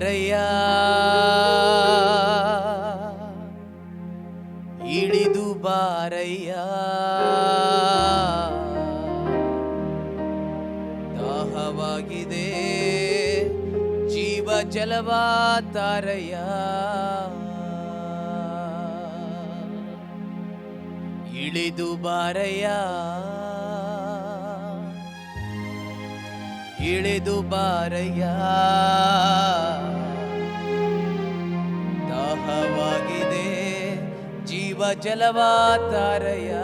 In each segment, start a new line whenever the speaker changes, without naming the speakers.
ಬಾರಯ್ಯ ಇಳಿದು ಬಾರಯ್ಯ ದಾಹವಾಗಿದೆ ಜೀವ ಜಲವ ತಾರಯ್ಯ ಇಳಿದು ಬಾರಯ್ಯ ಇಳಿದು ಬಾರಯ್ಯ ದಾಹವಾಗಿದೆ ಜೀವ ಜಲವ ತಾರಯ್ಯ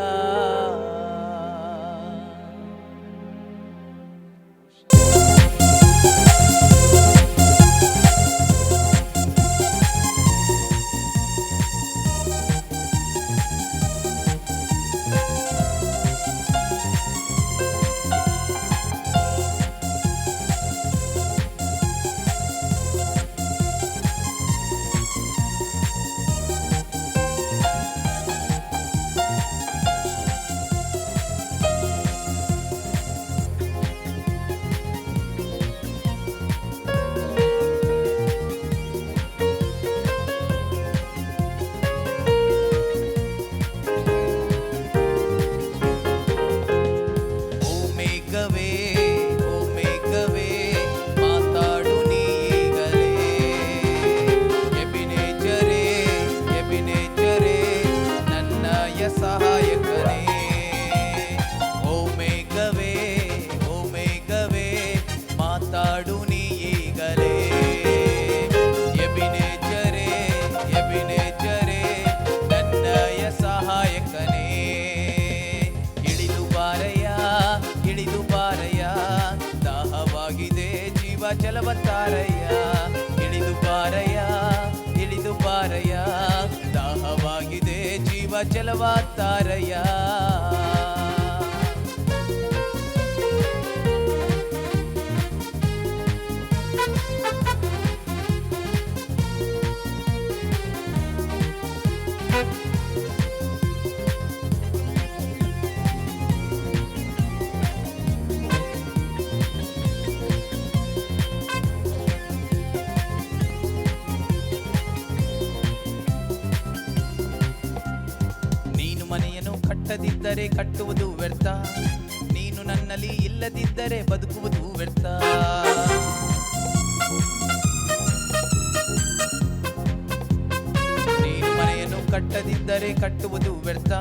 ಜಲವ ತಾರಯ್ಯ ಇಳಿದು ಬಾರಯ್ಯ ಇಳಿದು ಬಾರಯ್ಯ ದಾಹವಾಗಿದೆ ಜೀವ ಜಲವ ತಾರಯ್ಯ ಕಟ್ಟದಿದ್ದರೆ ಕಟ್ಟುವುದು ವ್ಯರ್ಥ ನೀನು ನನ್ನಲ್ಲಿ ಇಲ್ಲದಿದ್ದರೆ ಬದುಕುವುದು ವ್ಯರ್ಥ ನೀನು ಮನೆಯನ್ನು ಕಟ್ಟದಿದ್ದರೆ ಕಟ್ಟುವುದು ವ್ಯರ್ಥ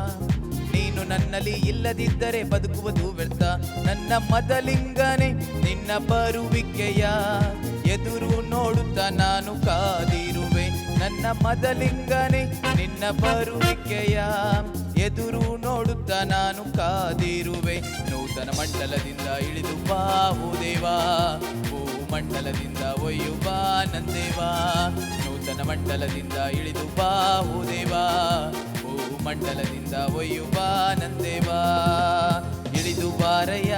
ನೀನು ನನ್ನಲ್ಲಿ ಇಲ್ಲದಿದ್ದರೆ ಬದುಕುವುದು ವ್ಯರ್ಥ ನನ್ನ ಮದಲಿಂಗನೇ ನಿನ್ನ ಬರುವಿಕೆಯ ಎದುರು ನೋಡುತ್ತಾ ನಾನು ಕಾದಿರುವೆ ನನ್ನ ಮದಲಿಂಗನೇ ನಿನ್ನ ಬರುವಿಕೆಯ ಎದುರು ನೋಡುತ್ತಾ ನಾನು ಕಾದಿರುವೆ ನೂತನ ಮಂಡಲದಿಂದ ಇಳಿದು ಬಾವು ದೇವಾ ಭೂಮಂಡಲದಿಂದ ಒಯ್ಯುವ ನಂದೇವಾ ನೂತನ ಮಂಡಲದಿಂದ ಇಳಿದು ಬಾವು ದೇವಾ ಭೂಮಂಡಲದಿಂದ ಒಯ್ಯುವ ನಂದೇವಾ ಇಳಿದು ಬಾರಯ್ಯ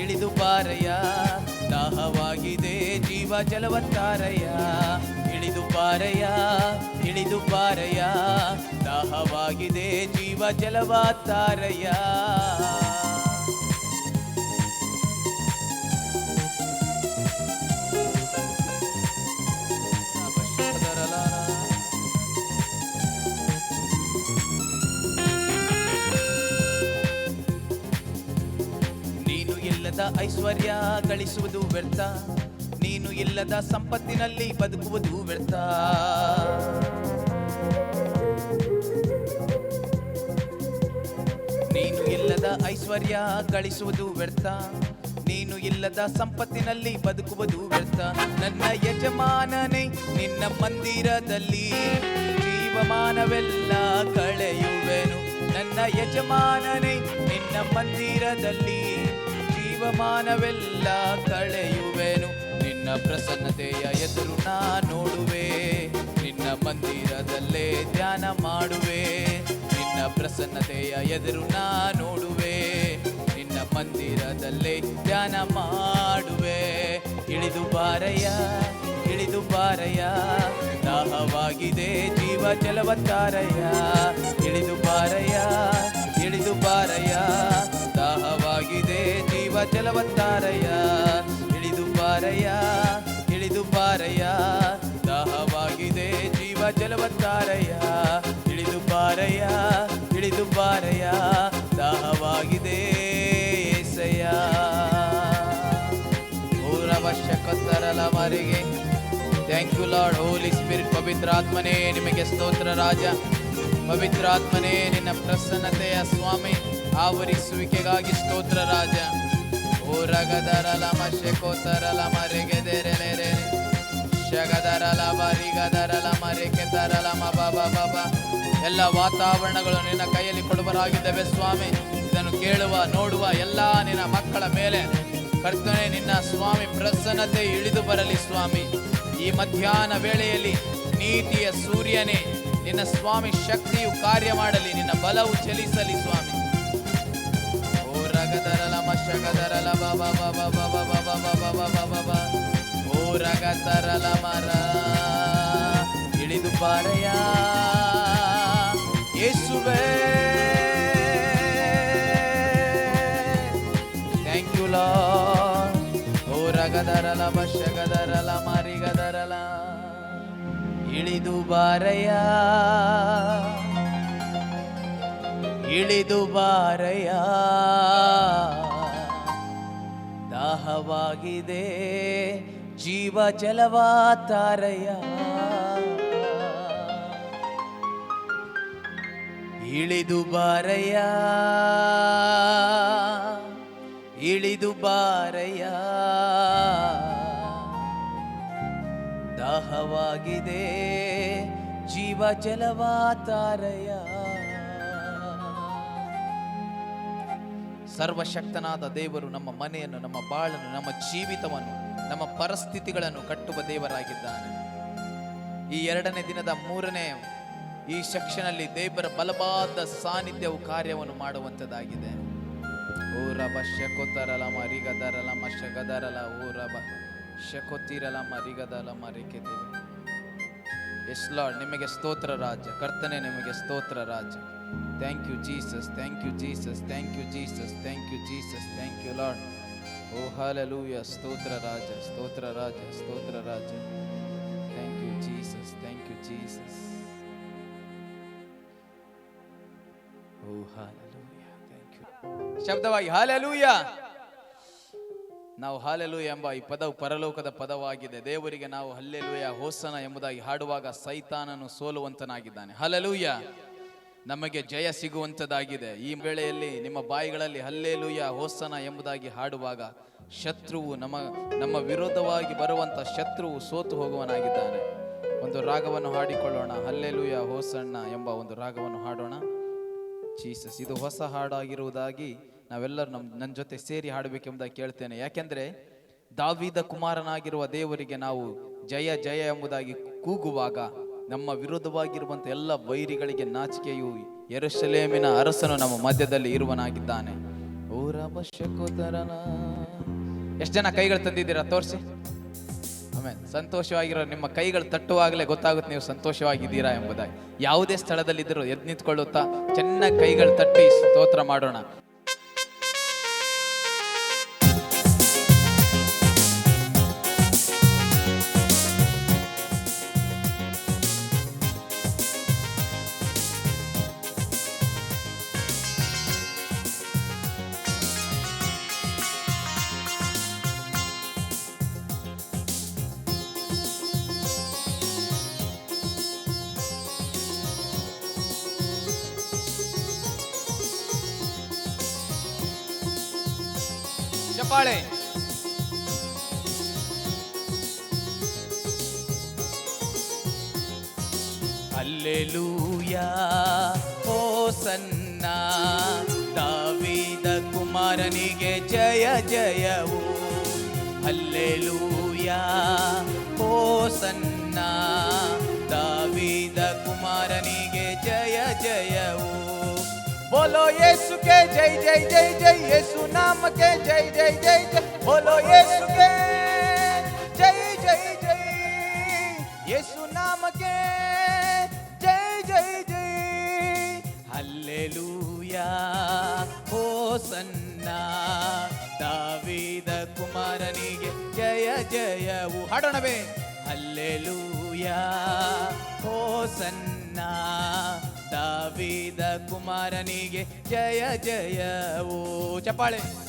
ಇಳಿದು ಬಾರಯ್ಯ ದಾಹವಾಗಿದೆ ಜೀವ ಜಲವ ತಾರಯ್ಯ ಇಳಿದು ಬಾರಯ್ಯ ಇಳಿದು ಬಾರಯ್ಯ ದಾಹವಾಗಿದೆ ಜೀವ ಜಲವ ತಾರಯ್ಯ ನೀನು ಇಲ್ಲದ ಐಶ್ವರ್ಯ ಗಳಿಸುವುದು ವ್ಯರ್ಥ ನೀನು ಇಲ್ಲದ ಸಂಪತ್ತಿನಲ್ಲಿ ಬದುಕುವುದು ವ್ಯರ್ಥ ನೀನು ಇಲ್ಲದ ಐಶ್ವರ್ಯ ಗಳಿಸುವುದು ವ್ಯರ್ಥ ನೀನು ಇಲ್ಲದ ಸಂಪತ್ತಿನಲ್ಲಿ ಬದುಕುವುದು ವ್ಯರ್ಥ ನನ್ನ ಯಜಮಾನನೇ ನಿನ್ನ ಮಂದಿರದಲ್ಲಿ ಜೀವಮಾನವೆಲ್ಲ ಕಳೆಯುವೆನು ನನ್ನ ಯಜಮಾನನೇ ನಿನ್ನ ಮಂದಿರದಲ್ಲಿ ಜೀವಮಾನವೆಲ್ಲ ಕಳೆಯುವೆನು ನಿನ್ನ ಪ್ರಸನ್ನತೆಯ ಎದುರು ನಾ ನೋಡುವೆ ನಿನ್ನ ಮಂದಿರದಲ್ಲೇ ಧ್ಯಾನ ಮಾಡುವೆ ನಿನ್ನ ಪ್ರಸನ್ನತೆಯ ಎದುರು ನಾ ನೋಡುವೆ ನಿನ್ನ ಮಂದಿರದಲ್ಲೇ ಧ್ಯಾನ ಮಾಡುವೆ ಇಳಿದು ಬಾರಯ್ಯ ಇಳಿದು ಬಾರಯ್ಯ ದಾಹವಾಗಿದೆ ಜೀವ ಜಲವ ತಾರಯ್ಯ ಇಳಿದು ಬಾರಯ್ಯ ಇಳಿದು ಬಾರಯ್ಯ ದಾಹವಾಗಿದೆ ಜೀವ ಜಲವ ತಾರಯ್ಯ ಇಳಿದು ಬಾರಯ್ಯ ಇಳಿದು ಬಾರಯ್ಯ ಬಾರಯ್ಯ, ಇಳಿದು ಬಾರಯ್ಯ, ದಾಹವಾಗಿದೆ ಏಸಯ್ಯ. ಅವಶ್ಯಕತರಲ ಮರಿಗೆ. Thank you lord. Holy spirit, ಪವಿತ್ರ ಆತ್ಮನೇ ನಿಮಗೆ ಸ್ತೋತ್ರ ರಾಜ. ಪವಿತ್ರ ಆತ್ಮನೇ ನಿನ್ನ ಪ್ರಸನ್ನತೆಯ ಸ್ವಾಮಿ ಆವರಿಸುವಿಕೆಗಾಗಿ ಸ್ತೋತ್ರ ರಾಜ. ಓ ರಗದರಲ ಮಶೆಕೋತರಲ ಮರೆಗೆದೆರೆಲೆರೆ ಶಗದರಲ ಬರಿಗದರಲ ಮರೆಕೆದರಲ ಮಬಬಬಬ. ಎಲ್ಲ ವಾತಾವರಣಗಳು ನಿನ್ನ ಕೈಯಲ್ಲಿ ಕೊಡುವರಾಗಿದ್ದಾವೆ ಸ್ವಾಮಿ. ಇದನ್ನು ಕೇಳುವ ನೋಡುವ ಎಲ್ಲ ನಿನ್ನ ಮಕ್ಕಳ ಮೇಲೆ ಕರ್ತನೆ ನಿನ್ನ ಸ್ವಾಮಿ ಪ್ರಸನ್ನತೆ ಇಳಿದು ಬರಲಿ ಸ್ವಾಮಿ. ಈ ಮಧ್ಯಾಹ್ನ ವೇಳೆಯಲ್ಲಿ ನೀತಿಯ ಸೂರ್ಯನೇ ನಿನ್ನ ಸ್ವಾಮಿ ಶಕ್ತಿಯು ಕಾರ್ಯ ಮಾಡಲಿ, ನಿನ್ನ ಬಲವು ಚಲಿಸಲಿ ಸ್ವಾಮಿ. ಓ ರಗದರಲ ಮಶಗದರಲ ಬಾಬಾ ಬಾಬಾ ಬಾಬಾ ಬಾಬಾ ಬಾಬಾ ಬಾಬಾ ಬಾಬಾ. ಓ ರಗದರಲ ಮರ ಇಳಿದು ಬಾರಯ್ಯ ಯೇಸುವೇ. Thank you lord. ಓ ರಗದರಲ ಬಶಗದರಲ ಮರಿಗದರಲ ಇಳಿದು ಬಾರಯ್ಯ, ಇಳಿದು ಬಾರಯ್ಯ, ದಾಹವಾಗಿದೆ ಜೀವ ಜಲವಾ ತಾರಯ್ಯ. ಇಳಿದು ಬಾರಯ್ಯ, ಇಳಿದು ಬಾರಯ್ಯ, ದಾಹವಾಗಿದೆ ಜೀವ ಜಲವಾ ತಾರಯ್ಯ. ಸರ್ವಶಕ್ತನಾದ ದೇವರು ನಮ್ಮ ಮನೆಯನ್ನು, ನಮ್ಮ ಬಾಳನ್ನು, ನಮ್ಮ ಜೀವಿತವನ್ನು, ನಮ್ಮ ಪರಿಸ್ಥಿತಿಗಳನ್ನು ಕಟ್ಟುವ ದೇವರಾಗಿದ್ದಾನೆ. ಈ 2ನೇ ದಿನದ 3ನೇ ಈ ಸೆಕ್ಷನಲ್ಲಿ ದೇವರ ಬಲವಾದ ಸಾನ್ನಿಧ್ಯವು ಕಾರ್ಯವನ್ನು ಮಾಡುವಂಥದ್ದಾಗಿದೆ. ಓ ರಬ ಶಕೋತರಲ ಮರಿಗದರಲ ಮಶಗದರಲ ಓ ರಬ ಶಕೋತಿರಲ ಮರಿಗದಲ ಮರಿಕೆದೆ. ಎಸ್ ಲಾರ್ಡ್, ನಿಮಗೆ ಸ್ತೋತ್ರ ರಾಜ. ಕರ್ತನೆ ನಿಮಗೆ ಸ್ತೋತ್ರ ರಾಜ. Thank you Jesus, thank you Jesus, thank you Jesus, thank you Jesus, thank you lord. ಓ ಹಲ್ಲೆಲೂಯಾ. ಸ್ತೋತ್ರ ರಾಜ, ಸ್ತೋತ್ರ ರಾಜ, ಸ್ತೋತ್ರ ರಾಜ. Thank you Jesus, thank you Jesus. ಓ ಹಲ್ಲೆಲೂಯಾ, ಥ್ಯಾಂಕ್ ಯು. ಶಬ್ದವಾಗಿ ಹಲ್ಲೆಲೂಯಾ. ನಾವು ಹಲ್ಲೆಲೂಯಾ ಎಂಬ ಈ ಪದವು ಪರಲೋಕದ ಪದವಾಗಿದೆ. ದೇವರಿಗೆ ನಾವು ಹಲ್ಲೆಲೂಯಾ ಹೋಸನ ಎಂಬುದಾಗಿ ಹಾಡುವಾಗ ಸೈತಾನನು ಸೋಲುವಂತನಾಗಿದ್ದಾನೆ. ಹಲ್ಲೆಲೂಯಾ, ನಮಗೆ ಜಯ ಸಿಗುವಂಥದ್ದಾಗಿದೆ. ಈ ವೇಳೆಯಲ್ಲಿ ನಿಮ್ಮ ಬಾಯಿಗಳಲ್ಲಿ ಹಲ್ಲೆಲೂಯಾ ಹೋಸನ ಎಂಬುದಾಗಿ ಹಾಡುವಾಗ ಶತ್ರುವು ನಮ್ಮ ವಿರೋಧವಾಗಿ ಬರುವಂಥ ಶತ್ರುವು ಸೋತು ಹೋಗುವನಾಗಿದ್ದಾನೆ. ಒಂದು ರಾಗವನ್ನು ಹಾಡಿಕೊಳ್ಳೋಣ. ಹಲ್ಲೆಲೂಯಾ ಹೋಸನ್ನ ಎಂಬ ಒಂದು ರಾಗವನ್ನು ಹಾಡೋಣ. ಜೀಸಸ್, ಇದು ಹೊಸ ಹಾಡಾಗಿರುವುದಾಗಿ ನಾವೆಲ್ಲರೂ ನನ್ನ ಜೊತೆ ಸೇರಿ ಹಾಡಬೇಕೆಂಬುದಾಗಿ ಕೇಳ್ತೇನೆ. ಯಾಕೆಂದರೆ ದಾವೀದ ಕುಮಾರನಾಗಿರುವ ದೇವರಿಗೆ ನಾವು ಜಯ ಜಯ ಎಂಬುದಾಗಿ ಕೂಗುವಾಗ ನಮ್ಮ ವಿರೋಧವಾಗಿರುವಂಥ ಎಲ್ಲ ವೈರಿಗಳಿಗೆ ನಾಚಿಕೆಯು ಯೆರೂಸಲೇಮಿನ ಅರಸನು ನಮ್ಮ ಮಧ್ಯದಲ್ಲಿ ಇರುವನಾಗಿದ್ದಾನೆ. ಎಷ್ಟು ಜನ ಕೈಗಳು ತಂದಿದ್ದೀರಾ ತೋರಿಸಿ. ಆಮೇಲೆ ಸಂತೋಷವಾಗಿರೋ ನಿಮ್ಮ ಕೈಗಳು ತಟ್ಟುವಾಗಲೇ ಗೊತ್ತಾಗುತ್ತೆ ನೀವು ಸಂತೋಷವಾಗಿದ್ದೀರಾ ಎಂಬುದಾಗಿ. ಯಾವುದೇ ಸ್ಥಳದಲ್ಲಿದ್ದರೂ ಎದ್ದು ನಿಂತ್ಕೊಳ್ಳುತ್ತಾ ಚೆನ್ನಾಗಿ ಕೈಗಳು ತಟ್ಟಿ ಸ್ತೋತ್ರ ಮಾಡೋಣ. ಚಪ್ಪಾಳೆ. ಹಲ್ಲೆಲೂಯಾ ಹೋಸನ್ನ, ದಾವೀದ ಕುಮಾರನಿಗೆ ಜಯ ಜಯವು. ಹಲ್ಲೆಲೂಯಾ ಹೋಸನ್ನ, ದಾವೀದ ಕುಮಾರನಿಗೆ ಜಯ ಜಯವು. बोलो यीशु के जय जय जय जय, यीशु नाम के जय जय जय जय. बोलो यीशु के जय जय जय, यीशु नाम के जय जय जय. हल्लेलूया होसन्ना, दावीद कुमारनिगे जय जयವು. ಹಾಡೋಣವೇ. ಹಲ್ಲೆಲೂಯಾ ಹೋಸನ್ನಾ, ದಾವೀದ ಕುಮಾರನಿಗೆ ಜಯ ಜಯವೋ. ಚಪ್ಪಾಳೆ.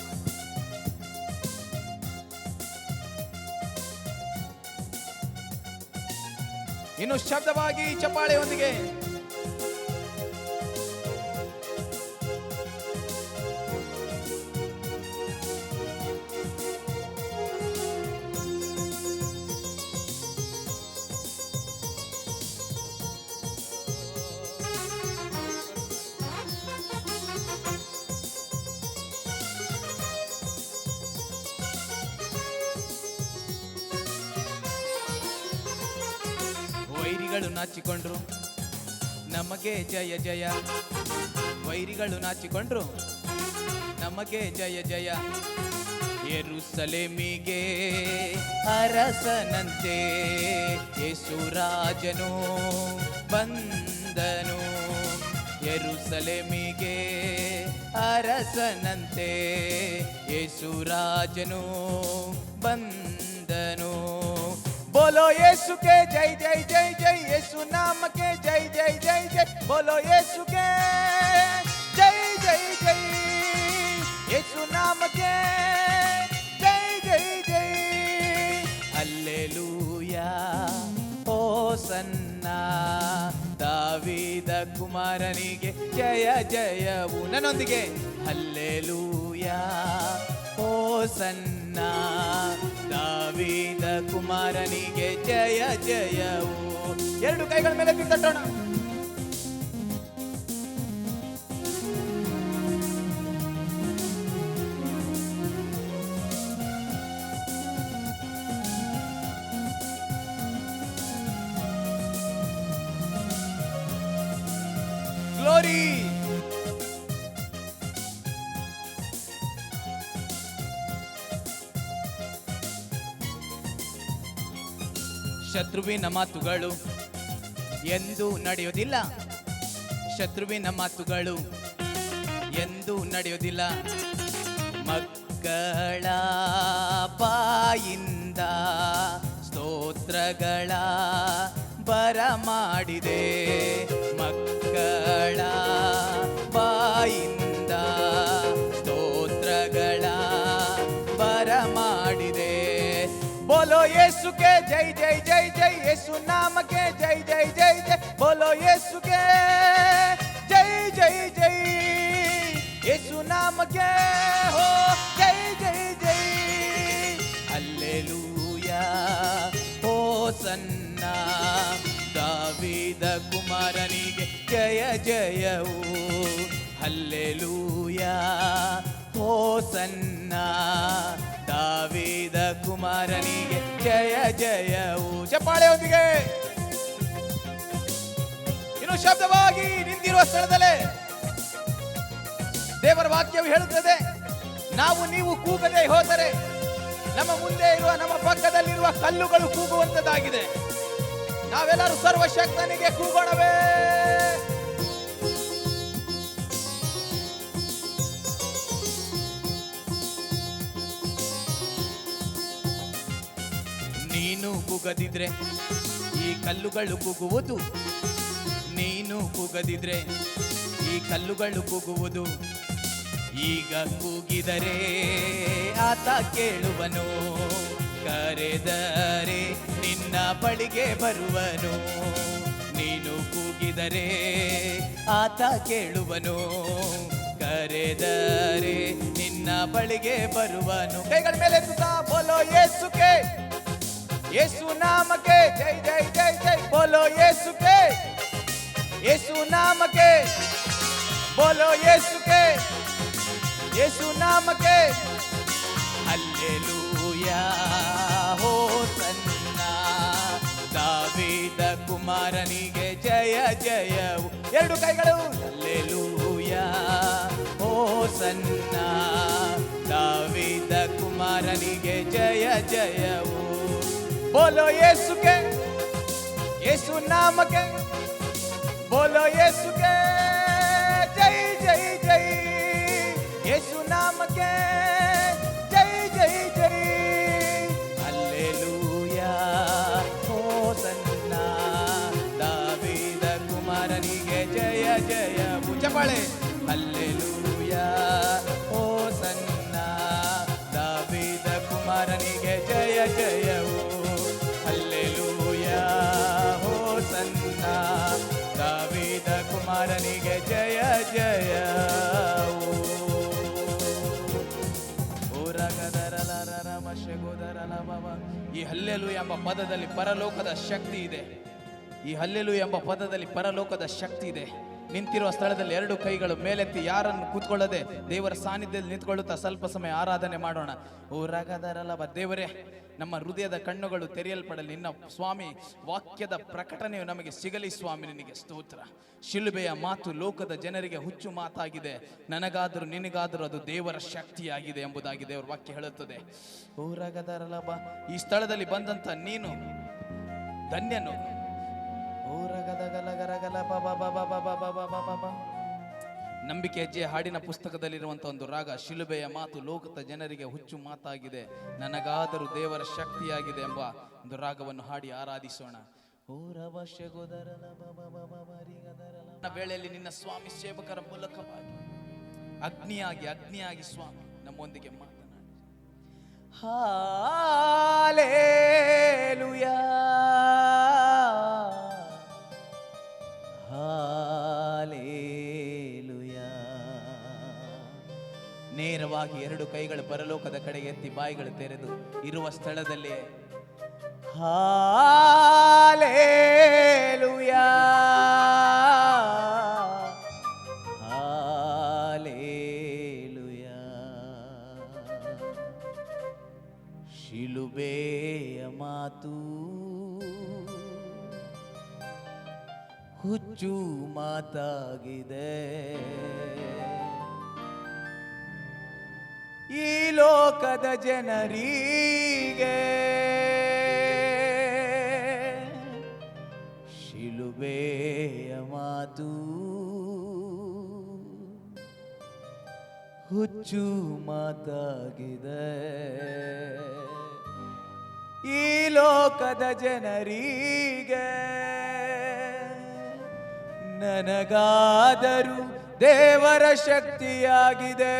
ಇನ್ನು ಶಬ್ದವಾಗಿ ಚಪ್ಪಾಳೆಯೊಂದಿಗೆ ವೈರಿಗಳು ನಾಚಿಕೊಂಡ್ರು ನಮಗೆ ಜಯ ಜಯ. ವೈರಿಗಳು ನಾಚಿಕೊಂಡ್ರು ನಮಗೆ ಜಯ ಜಯ. ಯೆರೂಸಲೇಮಿಗೆ ಅರಸನಂತೆ ಯೇಸು ರಾಜನು ಬಂದನು. ಯೆರೂಸಲೇಮಿಗೆ ಅರಸನಂತೆ ಯೇಸು ರಾಜನು ಬಂದನು. बोलो यीशु के जय जय जय जय. यीशु नाम के जय जय जय जय. बोलो यीशु के जय जय जय. यीशु नाम के जय जय जय. हल्लेलूया ಹೋಸನ್ನಾ. ದಾವೀದ ಕುಮಾರನಿಗೆ ಜಯ ಜಯವು. ನನ್ನೊಂದಿಗೆ ಹಲ್ಲೆಲೂಯಾ ಹೋಸನ್ನಾ. ದಾವೀದ ಕುಮಾರನಿಗೆ ಜಯ ಜಯವು. ಎರಡು ಕೈಗಳ ಮೇಲೆ ತಟ್ಟೋಣ. ಗ್ಲೋರಿ. ಶತ್ರುವಿನ ಮಾತುಗಳು ಎಂದು ನಡೆಯೋದಿಲ್ಲ. ಶತ್ರುವಿನ ಮಾತುಗಳು ಎಂದು ನಡೆಯೋದಿಲ್ಲ. ಮಕ್ಕಳ ಬಾಯಿಂದ ಸ್ತೋತ್ರಗಳ ಬರಮಾಡಿದೆ. ಮಕ್ಕಳ ಬಾಯಿಂದ ಸ್ತೋತ್ರಗಳ ಬರಮಾಡಿದೆ. बोलो यीशु के जय जय जय जय. यीशु नाम के जय जय जय जय. बोलो यीशु के जय जय जय. यीशु नाम के हो जय जय जय. हल्लेलूया ಹೋಸನ್ನಾ. ದಾವೀದ ಕುಮಾರನಿಗೆ ಜಯ ಜಯವು. ಹಲ್ಲೆಲೂಯಾ ಹೋಸನ್ನಾ. ದಾವೀದ ಕುಮಾರನಿಗೆ ಜಯ ಜಯವು. ಚಪ್ಪಾಳೆಯೊಂದಿಗೆ ಇನ್ನು ಶಬ್ದವಾಗಿ ನಿಂತಿರುವ ಸ್ಥಳದಲ್ಲೇ ದೇವರ ವಾಕ್ಯವು ಹೇಳುತ್ತದೆ, ನಾವು ನೀವು ಕೂಗದೆ ಹೋದರೆ ನಮ್ಮ ಮುಂದೆ ಇರುವ ನಮ್ಮ ಪಕ್ಕದಲ್ಲಿರುವ ಕಲ್ಲುಗಳು ಕೂಗುವಂತದ್ದಾಗಿದೆ. ನಾವೆಲ್ಲರೂ ಸರ್ವಶಕ್ತನಿಗೆ ಕೂಗೋಣವೇ. ನೀನು ಕೂಗದಿದ್ರೆ ಈ ಕಲ್ಲುಗಳು ಕೂಗುವುದು. ನೀನು ಕೂಗದಿದ್ರೆ ಈ ಕಲ್ಲುಗಳು ಕೂಗುವುದು. ಈಗ ಕೂಗಿದರೆ ಆತ ಕೇಳುವನು. ಕರೆದರೆ ನಿನ್ನ ಬಳಿಗೆ ಬರುವನು. ನೀನು ಕೂಗಿದರೆ ಆತ ಕೇಳುವನು. ಕರೆದರೆ ನಿನ್ನ ಬಳಿಗೆ ಬರುವನು. ಕೈಗಳ ಮೇಲೆ ಎತ್ತುತ್ತಾ ಬೋಲೋ ಯೇಸು ಕೆ. ಯೇಸು नाम के जय जय जय जय. बोलो यीशु के. यीशु नाम के. बोलो यीशु के. यीशु नाम के. हल्लेलूया ಹೋಸನ್ನಾ. ದಾವೀದ ಕುಮಾರನಿಗೆ ಜಯ ಜಯವು. ಎರಡು ಕೈಗಳು. ಹಲ್ಲೆಲೂಯಾ ಹೋಸನ್ನಾ. ದಾವೀದ ಕುಮಾರನಿಗೆ ಜಯ ಜಯವು. बोलो यीशु के. यीशु नाम के. बोलो यीशु के जय जय जय. यीशु नाम के जय जय जय. हल्लेलूया ಹೋಸನ್ನಾ. ದಾವೀದ ಕುಮಾರನಿಗೆ ಜಯ ಚಪ್ಪಾಳೆ. ಹಲ್ಲೆಲೂಯಾ ಹೋಸನ್ನ, ದಾವೀದ ಕುಮಾರನಿಗೆ ಜಯ ಜಯವು. ಹಲ್ಲೆಲೂಯಾ ಹೋಸನ್ನ, ದಾವೀದ ಕುಮಾರನಿಗೆ ಜಯ ಜಯವು. ಈ ಹಲ್ಲೆಲೂಯಾ ಎಂಬ ಪದದಲ್ಲಿ ಪರಲೋಕದ ಶಕ್ತಿ ಇದೆ. ಈ ಹಲ್ಲೆಲೂಯಾ ಎಂಬ ಪದದಲ್ಲಿ ಪರಲೋಕದ ಶಕ್ತಿ ಇದೆ. ನಿಂತಿರುವ ಸ್ಥಳದಲ್ಲಿ 2 ಕೈಗಳು ಮೇಲೆತ್ತಿ, ಯಾರನ್ನು ಕೂತ್ಕೊಳ್ಳದೆ ದೇವರ ಸಾನ್ನಿಧ್ಯದಲ್ಲಿ ನಿಂತ್ಕೊಳ್ಳುತ್ತಾ ಸ್ವಲ್ಪ ಸಮಯ ಆರಾಧನೆ ಮಾಡೋಣ. ಓ ರಗದರಲಭ. ದೇವರೇ, ನಮ್ಮ ಹೃದಯದ ಕಣ್ಣುಗಳು ತೆರೆಯಲ್ಪಡಲಿ. ನಿನ್ನ ಸ್ವಾಮಿ ವಾಕ್ಯದ ಪ್ರಕಟಣೆಯು ನಮಗೆ ಸಿಗಲಿ ಸ್ವಾಮಿ. ನಿನಗೆ ಸ್ತೋತ್ರ. ಶಿಲುಬೆಯ ಮಾತು ಲೋಕದ ಜನರಿಗೆ ಹುಚ್ಚು ಮಾತಾಗಿದೆ, ನನಗಾದರೂ ನಿನಗಾದರೂ ಅದು ದೇವರ ಶಕ್ತಿಯಾಗಿದೆ ಎಂಬುದಾಗಿ ದೇವರ ವಾಕ್ಯ ಹೇಳುತ್ತದೆ. ಓ ರಗದರಲಭ. ಈ ಸ್ಥಳದಲ್ಲಿ ಬಂದಂತ ನೀನು ಧನ್ಯನು. ಓ ರಗದಗಲಗರಗಲ ಬಬ. ನಂಬಿಕೆ ಹೆಜ್ಜೆ ಹಾಡಿನ ಪುಸ್ತಕದಲ್ಲಿರುವಂತಹ ಒಂದು ರಾಗ, ಶಿಲುಬೆಯ ಮಾತು ಲೋಕದ ಜನರಿಗೆ ಹುಚ್ಚು ಮಾತಾಗಿದೆ, ನನಗಾದರೂ ದೇವರ ಶಕ್ತಿಯಾಗಿದೆ ಎಂಬ ಒಂದು ರಾಗವನ್ನು ಹಾಡಿ ಆರಾಧಿಸೋಣ. ವೇಳೆಯಲ್ಲಿ ನಿನ್ನ ಸ್ವಾಮಿ ಸೇವಕರ ಮೂಲಕವಾಗಿ ಅಗ್ನಿಯಾಗಿ ಸ್ವಾಮಿ ನಮ್ಮೊಂದಿಗೆ ಮಾತನಾಡಿ. Hallelujah hallelujah. ನೇರವಾಗಿ 2 ಕೈಗಳು ಪರಲೋಕದ ಕಡೆಗೆ ಎತ್ತಿ, ಬಾಯಿಗಳು ತೆರೆದು ಇರುವ ಸ್ಥಳದಲ್ಲಿ ಹಾಲೆಲೂಯಾ ಹಾಲೆಲೂಯಾ. ಶಿಲುಬೆಯ ಮಾತು ಹುಚ್ಚು ಮಾತಾಗಿದೆ, ಈ ಲೋಕದ ಜನರಿಗೆ. ಶಿಲುಬೆಯ ಮಾತು ಹುಚ್ಚು ಮಾತಾಗಿದೆ, ಈ ಲೋಕದ ಜನರಿಗೆ. ನನಗಾದರೂ ದೇವರ ಶಕ್ತಿಯಾಗಿದೆ,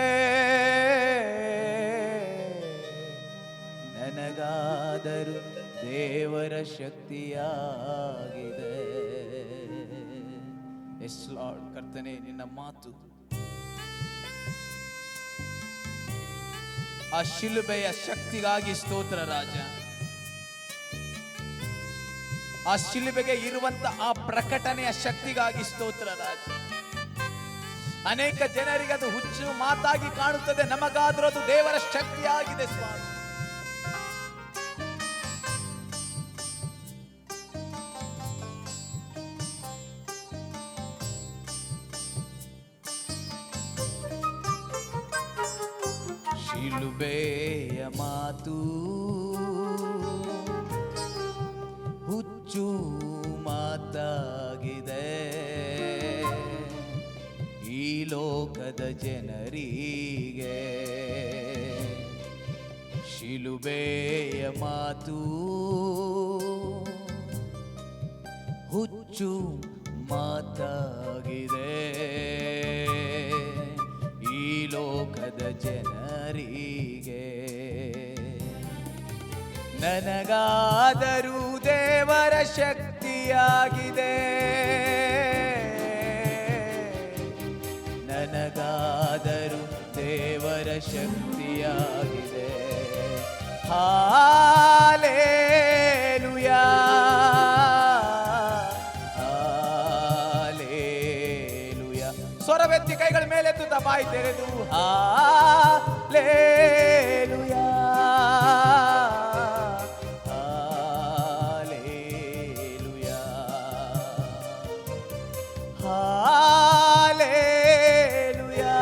ನನಗಾದರೂ ದೇವರ ಶಕ್ತಿಯಾಗಿದೆ. S lord. ಕರ್ತನೇ, ನಿನ್ನ ಮಾತು ಆ ಶಿಲುಬೆಯ ಶಕ್ತಿಗಾಗಿ ಸ್ತೋತ್ರ ರಾಜ. ಆ ಶಿಲುಬೆಗೆ ಇರುವಂತ ಆ ಪ್ರಕಟಣೆಯ ಶಕ್ತಿಗಾಗಿ ಸ್ತೋತ್ರ ರಾಜ. ಅನೇಕ ಜನರಿಗೆ ಅದು ಹುಚ್ಚು ಮಾತಾಗಿ ಕಾಣುತ್ತದೆ, ನಮಗಾದ್ರೂ ಅದು ದೇವರ ಶಕ್ತಿಯಾಗಿದೆ ಸ್ವಾಮಿ. ಶಿಲುಬೆಯ ಮಾತು ಹುಚ್ಚು ಮಾತಾಗಿದೆ, ಈ ಲೋಕದ ಜನರಿಗೆ. ಶಿಲುಬೆಯ ಮಾತು ಹುಚ್ಚು ಮಾತಾಗಿದೆ, ಈ ಲೋಕದ ಜನರಿಗೆ. ನನಗಾದರೂ ದೇವರ ಶಕ್ತಿಯಾಗಿದೆ, ನನಗಾದರೂ ದೇವರ ಶಕ್ತಿಯಾಗಿದೆ. Hallelujah hallelujah. ಸ್ವರವೆತ್ತಿ ಕೈಗಳ ಮೇಲೆತ್ತುತ್ತಾ ಬಾಯಿ ತೆರೆದು ಹಾಲೆಲೂಯಾ ಹಾಲೆಲೂಯಾ ಹಾಲೆಲೂಯಾ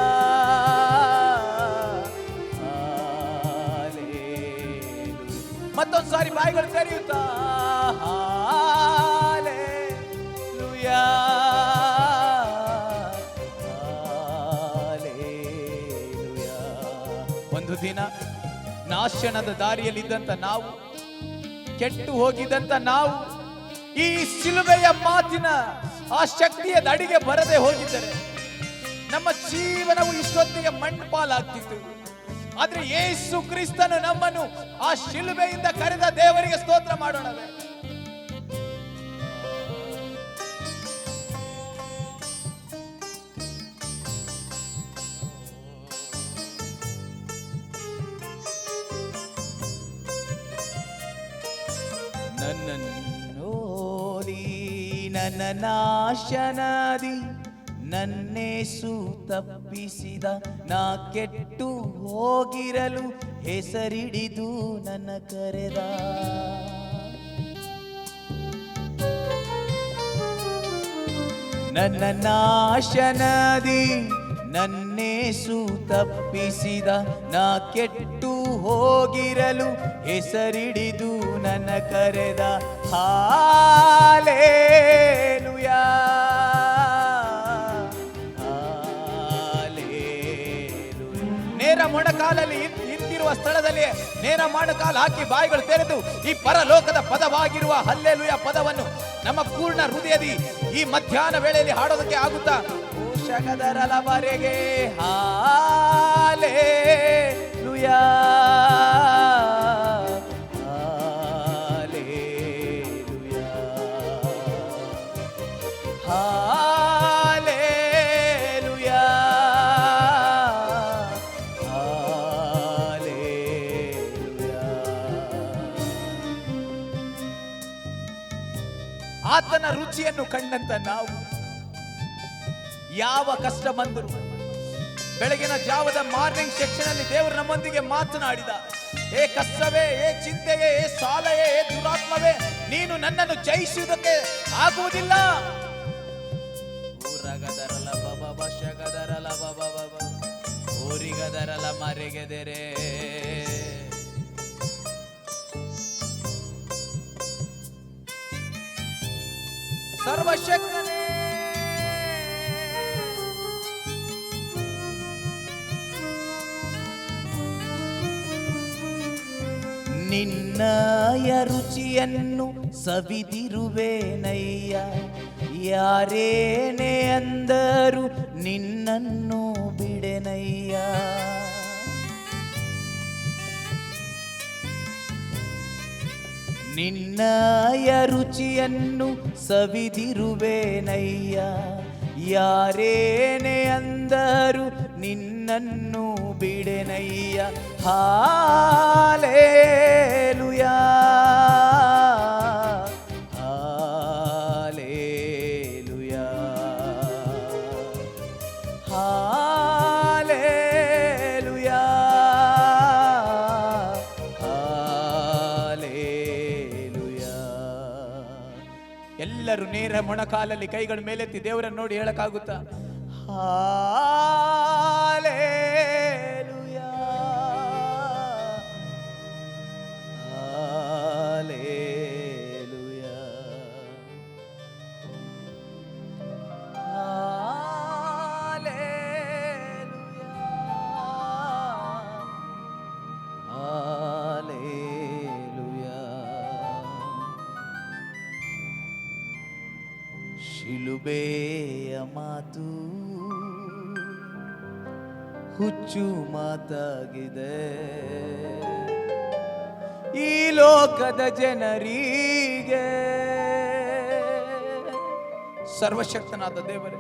ಹಾಲೆಲೂಯಾ. ಮತ್ತೊಂದು ಸಾರಿ ಬಾಯಿಗಳು ತೆರೆಯುತ್ತಾ ಹಾಲೆಲೂಯಾ ಹಾಲೆಲೂಯಾ. ಒಂದು ದಿನ ನಾಶನದ ದಾರಿಯಲ್ಲಿದ್ದಂತ ನಾವು, ಕೆಟ್ಟು ಹೋಗಿದ್ದಂತ ನಾವು, ಈ ಶಿಲುಬೆಯ ಮಾತಿನ ಆ ಶಕ್ತಿಯ ದಡಿಗೆ ಬರದೆ ಹೋಗಿದ್ದರೆ ನಮ್ಮ ಜೀವನವು ಇಷ್ಟೊತ್ತಿಗೆ ಮಣ್ಣುಪಾಲಾಗ್ತಿತ್ತು. ಆದ್ರೆ ಯೇಸು ಕ್ರಿಸ್ತನು ನಮ್ಮನ್ನು ಆ ಶಿಲುಬೆಯಿಂದ ಕರೆದ ದೇವರಿಗೆ ಸ್ತೋತ್ರ ಮಾಡೋಣವೇ. ನನ್ನನ್ನೋದಿ ನನ್ನ ನಾಶನದಿ ನನ್ನೇಸು ತಪ್ಪಿಸಿದ, ನಾ ಕೆಟ್ಟು ಹೋಗಿರಲು ಹೆಸರಿಡಿದು ನನ್ನ ಕರೆದ. ನನ್ನ ನಾಶನದಿ ನನ್ನೇಸು ತಪ್ಪಿಸಿದ, ನಾ ಕೆಟ್ಟು ಹೋಗಿರಲು ಹೆಸರಿಡಿದು ನನ್ನ ಕರೆದ. ಹಾಲೇಲುಯಾ ನೇರ ಮೊಣಕಾಲಲ್ಲಿ ನಿಂತಿರುವ ಸ್ಥಳದಲ್ಲಿ ನೇರ ಮೊಣಕಾಲು ಹಾಕಿ ಬಾಯಿಗಳು ತೆರೆದು ಈ ಪರಲೋಕದ ಪದವಾಗಿರುವ ಹಲ್ಲೆಲುಯ ಪದವನ್ನು ನಮ್ಮ ಪೂರ್ಣ ಹೃದಯದಿ ಈ ಮಧ್ಯಾಹ್ನ ವೇಳೆಯಲ್ಲಿ ಹಾಡೋದಕ್ಕೆ ಆಗುತ್ತಾ? ಶಗದರಲವರೆಗೆ ಹಾಲೇಲುಯಾ ಹಾಲೇಲುಯಾ ಹಾಲೇಲುಯಾ ಹಾಲೇಲುಯಾ. ಆತನ ರುಚಿಯನ್ನು ಕಂಡಂತ ನಾವು ಯಾವ ಕಷ್ಟ ಬಂದರು, ಬೆಳಗಿನ ಜಾವದ ಮಾರ್ನಿಂಗ್ ಸೆಕ್ಷನ್ ಅಲ್ಲಿ ದೇವರು ನಮ್ಮೊಂದಿಗೆ ಮಾತನಾಡಿದ. ಏ ಕಷ್ಟವೇ, ಏ ಚಿಂತೆಯೇ, ಏ ಸಾಲವೇ, ಏ ದುರಾತ್ಮವೇ, ನೀನು ನನ್ನನ್ನು ಜಯಿಸುವುದಕ್ಕೆ ಆಗುವುದಿಲ್ಲ. ಊರಗದರಲ ಬಾಬಾ ಶಗದರಲ ಬಾಬಾ ಊರಿಗದರಲ ಮರೆಗೆದೆರೆ. ಸರ್ವಶಕ್ತನೇ ನಿನ್ನಯ ರುಚಿಯನ್ನು ಸವಿದಿರುವೆನಯ್ಯ, ಯಾರೇನೇ ಅಂದರು ನಿನ್ನನ್ನು ಬಿಡೆನಯ್ಯ. ನಿನ್ನಯ ರುಚಿಯನ್ನು ಸವಿದಿರುವೆನಯ್ಯ, ಯಾರೇನೇ ಅಂದರು ನಿನ್ನನ್ನು ಬಿಡೆನಯ್ಯ. Hallelujah hallelujah hallelujah hallelujah. ಎಲ್ಲರೂ ನೇರ ಮೊಣಕಾಲಲ್ಲಿ ಕೈಗಳ ಮೇಲೆತ್ತಿ ದೇವರನ್ನು ನೋಡಿ ಹೇಳಕ್ಕಾಗುತ್ತಾ? Hallelujah hallelujah hallelujah. ಶಿಲುಬೆಯ ಮಾತು ಹುಚ್ಚು ಮಾತಾಗಿದೆ ಈ ಲೋಕದ ಜನರಿಗೆ. ಸರ್ವಶಕ್ತನಾದ ದೇವರೇ,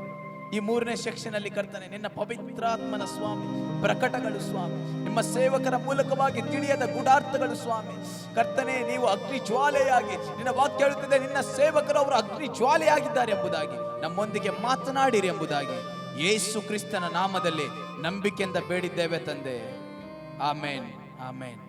ಈ 3ನೇ ಸೆಕ್ಷನ್ ಅಲ್ಲಿ ಕರ್ತನೆ ನಿನ್ನ ಪವಿತ್ರಾತ್ಮನ ಸ್ವಾಮಿ ಪ್ರಕಟಗಳು ಸ್ವಾಮಿ, ನಿಮ್ಮ ಸೇವಕರ ಮೂಲಕವಾಗಿ ತಿಳಿಯದ ಗೂಢಾರ್ಥಗಳು ಸ್ವಾಮಿ. ಕರ್ತನೆ, ನೀವು ಅಗ್ನಿ ಜ್ವಾಲೆಯಾಗಿ, ನಿನ್ನ ವಾಕ್ಯ ಹೇಳುತ್ತದೆ ನಿನ್ನ ಸೇವಕರು ಅವರು ಅಗ್ನಿ ಜ್ವಾಲೆಯಾಗಿದ್ದಾರೆ ಎಂಬುದಾಗಿ, ನಮ್ಮೊಂದಿಗೆ ಮಾತನಾಡಿರಿ ಎಂಬುದಾಗಿ ಯೇಸು ಕ್ರಿಸ್ತನ ನಾಮದಲ್ಲಿ ನಂಬಿಕೆಯಿಂದ ಬೇಡಿದ್ದೇವೆ ತಂದೆ. ಆಮೇನ್ ಆಮೇನ್.